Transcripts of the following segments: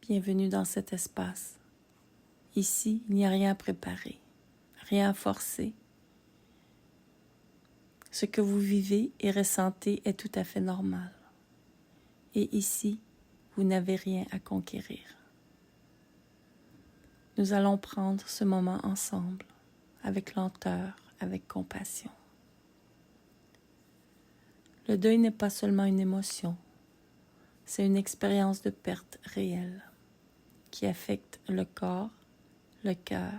Bienvenue dans cet espace. Ici, il n'y a rien à préparer, rien à forcer. Ce que vous vivez et ressentez est tout à fait normal. Et ici, vous n'avez rien à conquérir. Nous allons prendre ce moment ensemble, avec lenteur, avec compassion. Le deuil n'est pas seulement une émotion, c'est une expérience de perte réelle qui affecte le corps, le cœur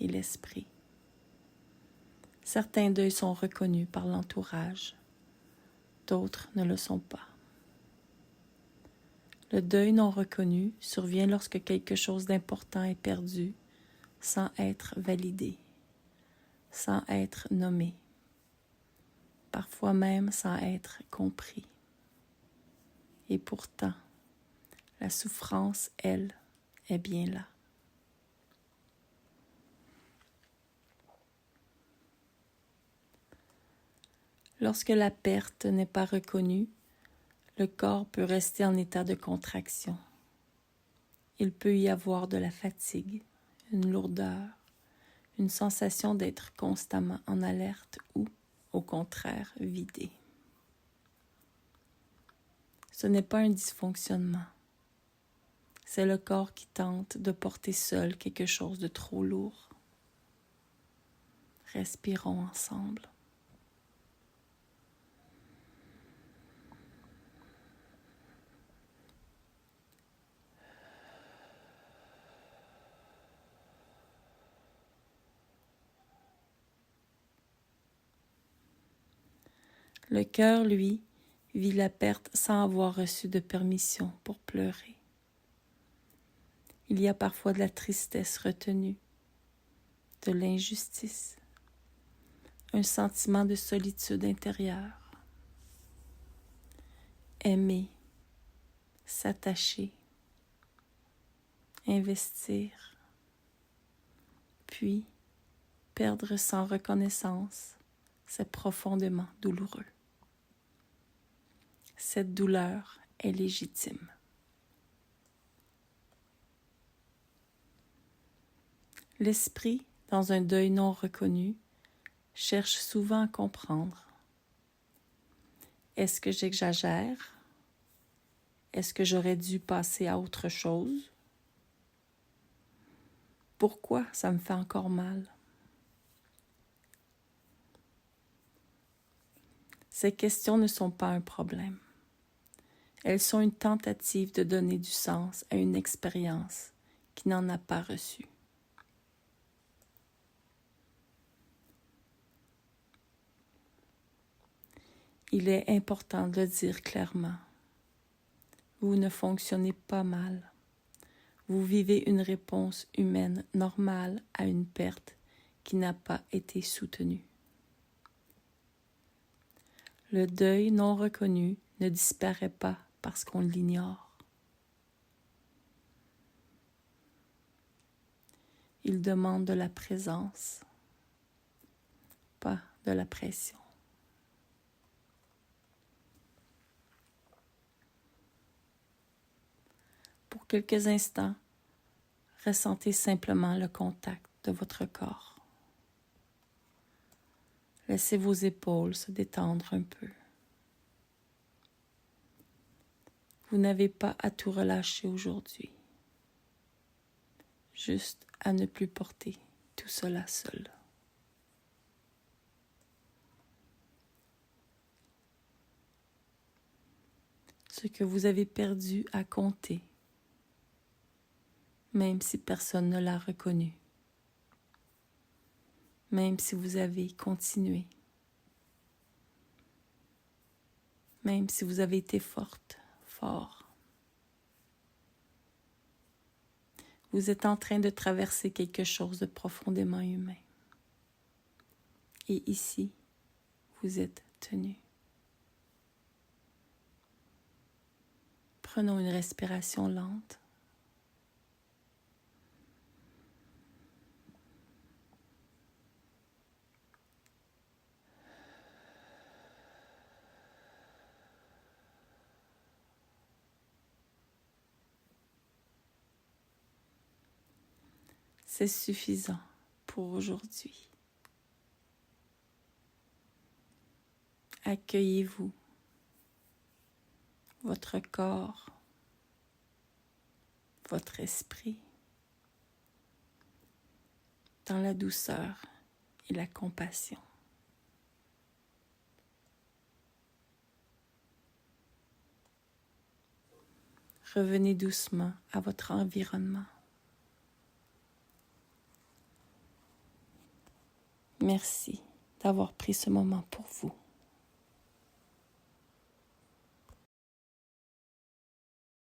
et l'esprit. Certains deuils sont reconnus par l'entourage, d'autres ne le sont pas. Le deuil non reconnu survient lorsque quelque chose d'important est perdu sans être validé, sans être nommé, parfois même sans être compris. Et pourtant, la souffrance, elle, est bien là. Lorsque la perte n'est pas reconnue, le corps peut rester en état de contraction. Il peut y avoir de la fatigue, une lourdeur, une sensation d'être constamment en alerte ou, au contraire, vidé. Ce n'est pas un dysfonctionnement. C'est le corps qui tente de porter seul quelque chose de trop lourd. Respirons ensemble. Le cœur, lui, vit la perte sans avoir reçu de permission pour pleurer. Il y a parfois de la tristesse retenue, de l'injustice, un sentiment de solitude intérieure. Aimer, s'attacher, investir, puis perdre sans reconnaissance, c'est profondément douloureux. Cette douleur est légitime. L'esprit, dans un deuil non reconnu, cherche souvent à comprendre. Est-ce que j'exagère? Est-ce que j'aurais dû passer à autre chose? Pourquoi ça me fait encore mal? Ces questions ne sont pas un problème. Elles sont une tentative de donner du sens à une expérience qui n'en a pas reçu. Il est important de le dire clairement. Vous ne fonctionnez pas mal. Vous vivez une réponse humaine normale à une perte qui n'a pas été soutenue. Le deuil non reconnu ne disparaît pas parce qu'on l'ignore. Il demande de la présence, pas de la pression. Pour quelques instants, ressentez simplement le contact de votre corps. Laissez vos épaules se détendre un peu. Vous n'avez pas à tout relâcher aujourd'hui, juste à ne plus porter tout cela seul. Ce que vous avez perdu à compter, même si personne ne l'a reconnu, même si vous avez continué, même si vous avez été forte, fort. Vous êtes en train de traverser quelque chose de profondément humain. Et ici, vous êtes tenu. Prenons une respiration lente. c'est suffisant pour aujourd'hui. Accueillez-vous, votre corps, votre esprit, dans la douceur et la compassion. Revenez doucement à votre environnement. Merci d'avoir pris ce moment pour vous.